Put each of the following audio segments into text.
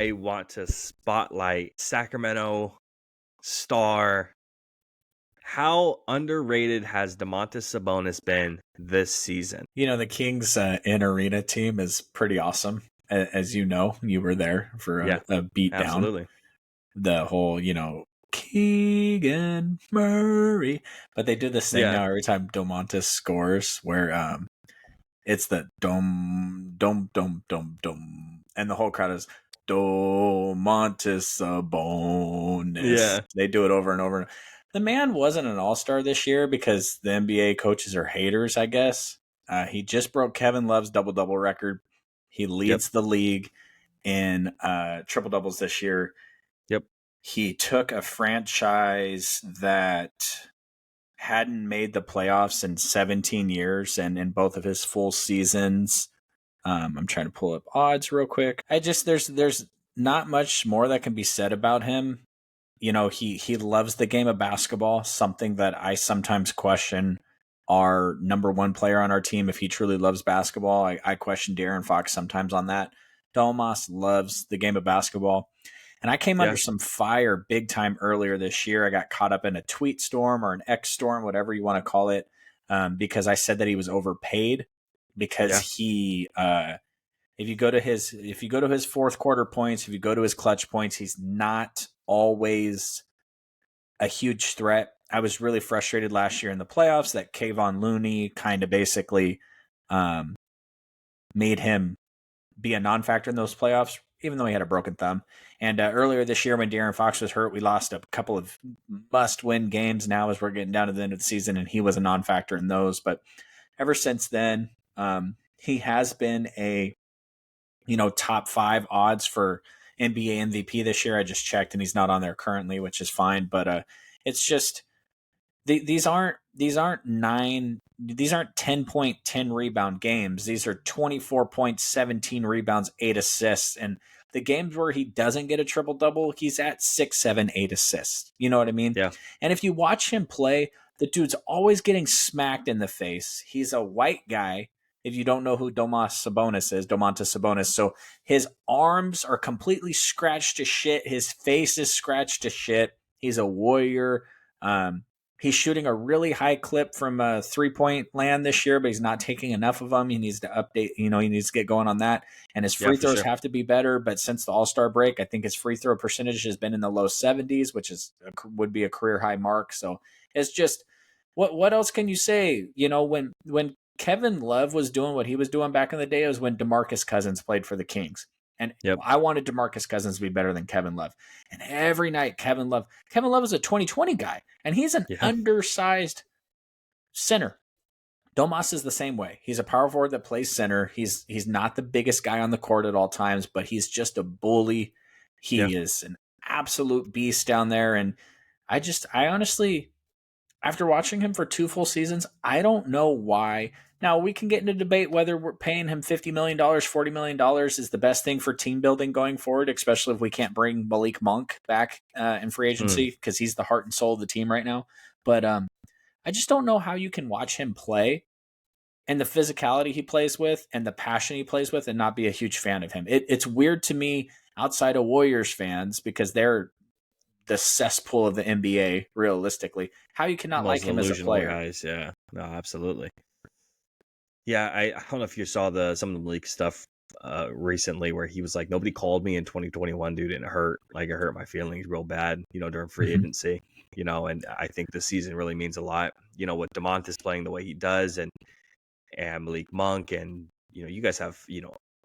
I want to spotlight Sacramento star. How underrated has Domantas Sabonis been this season? The Kings in-arena team is pretty awesome. As you know, you were there for Yeah, a beat down. absolutely. The whole, Keegan Murray. But they do this thing Yeah, now every time Domantas scores where it's the dom dom dom dom dom, and the whole crowd is Domantas Sabonis. yeah, They do it over and over. The man wasn't an all-star this year because the NBA coaches are haters, I guess. He just broke Kevin Love's double-double record. He yep, leads the league in triple-doubles this year. yep, He took a franchise that hadn't made the playoffs in 17 years, and in both of his full seasons, I'm trying to pull up odds real quick. There's not much more that can be said about him. He loves the game of basketball, something that I sometimes question our number one player on our team if he truly loves basketball. I question De'Aaron Fox sometimes on that. Domas loves the game of basketball. And I came yeah, under some fire big time earlier this year. I got caught up in a tweet storm or an X storm, whatever you want to call it, because I said that he was overpaid because yeah, if you go to his fourth quarter points, if you go to his clutch points, he's not always a huge threat. I was really frustrated last year in the playoffs that Kayvon Looney kind of basically um, made him be a non-factor in those playoffs, even though he had a broken thumb. And earlier this year, when De'Aaron Fox was hurt, we lost a couple of must-win games now as we're getting down to the end of the season, and he was a non-factor in those. But ever since then, he has been a top 5 odds for NBA MVP this year. I just checked, and he's not on there currently, which is fine. But it's just these aren't 10-point 10 rebound games. These are 24 points, 17 rebounds, 8 assists. And the games where he doesn't get a triple double, he's at 6, 7, 8 assists. You know what I mean? yeah, And if you watch him play, the dude's always getting smacked in the face. He's a white guy. If you don't know who Domantas Sabonis. So his arms are completely scratched to shit. His face is scratched to shit. He's a warrior. He's shooting a really high clip from 3-point land this year, but he's not taking enough of them. He needs to update, he needs to get going on that. And his yeah, free for throws sure. have to be better. But since the All-Star break, I think his free throw percentage has been in the low 70s, which would be a career high mark. So it's just, what else can you say? When Kevin Love was doing what he was doing back in the day, it was when DeMarcus Cousins played for the Kings. And Yep, I wanted DeMarcus Cousins to be better than Kevin Love. And every night, Kevin Love is a 2020 guy, and he's an yeah, undersized center. Domas is the same way. He's a power forward that plays center. He's not the biggest guy on the court at all times, but he's just a bully. yeah. He is an absolute beast down there. And I honestly, after watching him for 2 full seasons, I don't know why. Now, we can get into debate whether we're paying him $50 million, $40 million is the best thing for team building going forward, especially if we can't bring Malik Monk back in free Mm. agency because he's the heart and soul of the team right now. But I just don't know how you can watch him play and the physicality he plays with and the passion he plays with and not be a huge fan of him. It's weird to me outside of Warriors fans because they're the cesspool of the NBA, realistically, how you cannot like Most him as a delusional player. guys. Yeah, no, absolutely. Yeah, I don't know if you saw some of the leak stuff recently where he was like, nobody called me in 2021, dude, and it hurt. Like, it hurt my feelings real bad, during free Mhm. agency, and I think this season really means a lot, with Domantas playing the way he does and Malik Monk and, you guys have,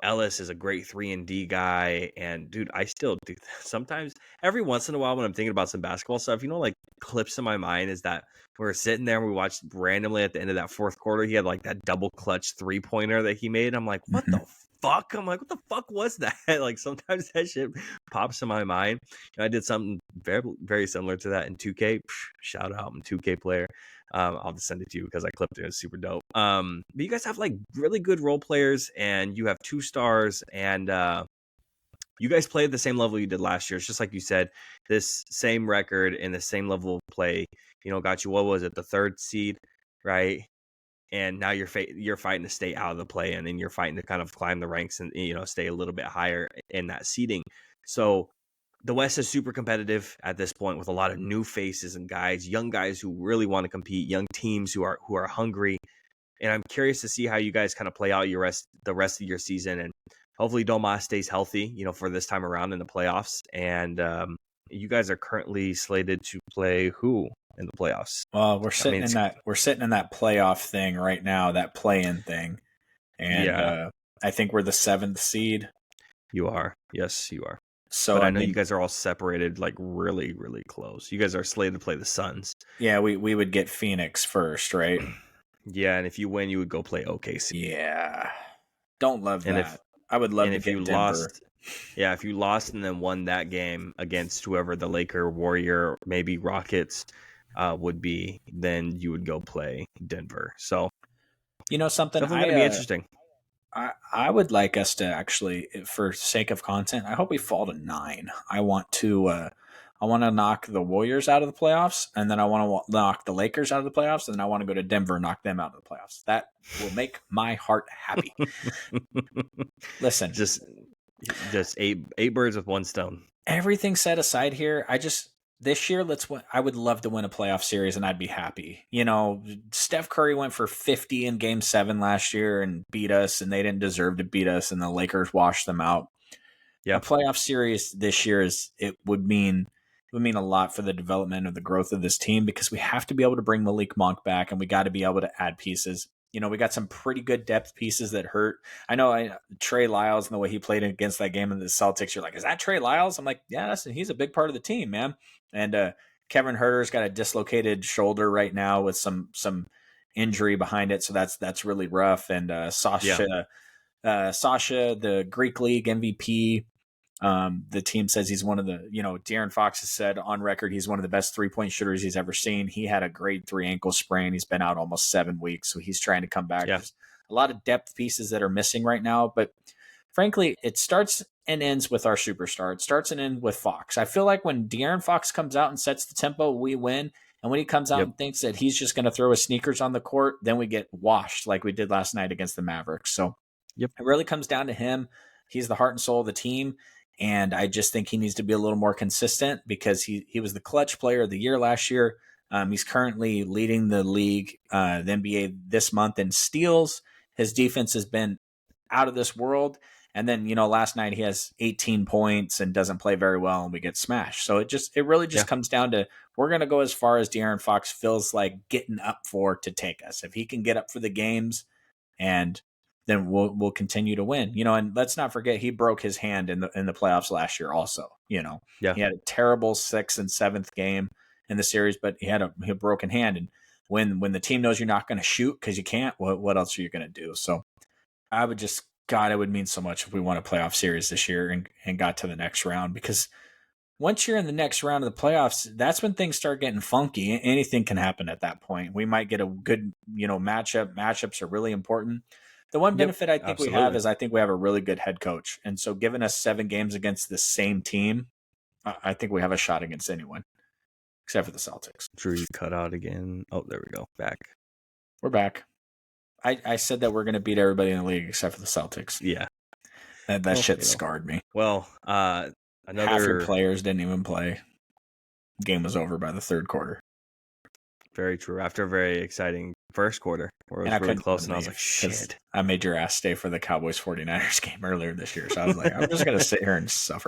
Ellis is a great 3-and-D guy. And dude, I still do sometimes every once in a while when I'm thinking about some basketball stuff, like clips in my mind is that we're sitting there and we watched randomly at the end of that fourth quarter, he had like that double clutch 3-pointer that he made. I'm like, what the Mhm. fuck? I'm like, what the fuck was that? Like sometimes that shit pops in my mind. I did something very, very similar to that in 2K. Shout out, I'm a 2K player. I'll just send it to you because I clipped it. It's super dope. But you guys have like really good role players, and you have 2 stars, and you guys play at the same level you did last year. It's just like you said, this same record and the same level of play, got you. What was it, the 3rd seed, right? And now you're fighting to stay out of the play, and then you're fighting to kind of climb the ranks and stay a little bit higher in that seeding. So the West is super competitive at this point with a lot of new faces and guys, young guys who really want to compete, young teams who are hungry. And I'm curious to see how you guys kind of play out the rest of your season, and hopefully Domas stays healthy, for this time around in the playoffs. And you guys are currently slated to play who in the playoffs? Well, I mean, we're sitting in that playoff thing right now, that play-in thing, and yeah, I think we're the 7th seed. you are. Yes, you are. So But I I know you mean, guys are all separated like really, really close. You guys are slated to play the Suns. yeah, we would get Phoenix first, right? Yeah, and if you win, you would go play OKC. Yeah, don't love And that. I would love to if you get Denver. lost, yeah, if you lost and then won that game against whoever the Laker, Warrior, maybe Rockets would be, then you would go play Denver. So You know it's something, definitely going to be interesting. I would like us to actually, for sake of content, I hope we fall to 9. I want to knock the Warriors out of the playoffs, and then I want to knock the Lakers out of the playoffs, and then I want to go to Denver and knock them out of the playoffs. That will make my heart happy. Listen, just eight birds with one stone. everything set aside here, this year, I would love to win a playoff series and I'd be happy. Steph Curry went for 50 in game 7 last year and beat us, and they didn't deserve to beat us, and the Lakers washed them out. Yeah. A playoff series this year would mean a lot for the development of the growth of this team, because we have to be able to bring Malik Monk back, and we got to be able to add pieces. We got some pretty good depth pieces that hurt. I know Trey Lyles and the way he played against that game in the Celtics, you're like, is that Trey Lyles? I'm like, yeah, he's a big part of the team, man. And Kevin Huerter's got a dislocated shoulder right now with some injury behind it, so that's really rough. And Sasha, the Greek League MVP, the team says he's one of the, De'Aaron Fox has said on record he's one of the best 3-point shooters he's ever seen. He had a grade 3 ankle sprain. He's been out almost 7 weeks, so he's trying to come back. Yeah. There's a lot of depth pieces that are missing right now, but frankly, it starts and ends with our superstar. It starts and ends with Fox. I feel like when De'Aaron Fox comes out and sets the tempo, we win. And when he comes out and thinks that he's just going to throw his sneakers on the court, then we get washed like we did last night against the Mavericks. So it really comes down to him. He's the heart and soul of the team. And I just think he needs to be a little more consistent, because he was the clutch player of the year last year. He's currently leading the league, the NBA this month in steals. His defense has been out of this world. And then, last night he has 18 points and doesn't play very well, and we get smashed. So it really just comes down to, we're going to go as far as De'Aaron Fox feels like getting up for to take us. If he can get up for the games, and then we'll continue to win. And let's not forget, he broke his hand in the playoffs last year also. He had a terrible 6th and 7th game in the series, but he had a broken hand. And when the team knows you're not going to shoot because you can't, what else are you going to do? So I would just, God, it would mean so much if we won a playoff series this year and got to the next round, because once you're in the next round of the playoffs, that's when things start getting funky. Anything can happen at that point. We might get a good, matchup. Matchups are really important. The one benefit I think we have is I think we have a really good head coach. And so giving us 7 games against the same team, I think we have a shot against anyone, except for the Celtics. Drew, you cut out again. Oh, there we go. Back. We're back. I said that we're going to beat everybody in the league except for the Celtics. Yeah. That shit scarred me. Well, half your players didn't even play. Game was over by the 3rd quarter. Very true. After a very exciting first quarter where it was really close, and I was like, shit. I made your ass stay for the Cowboys 49ers game earlier this year. So I was like, I'm just going to sit here and suffer.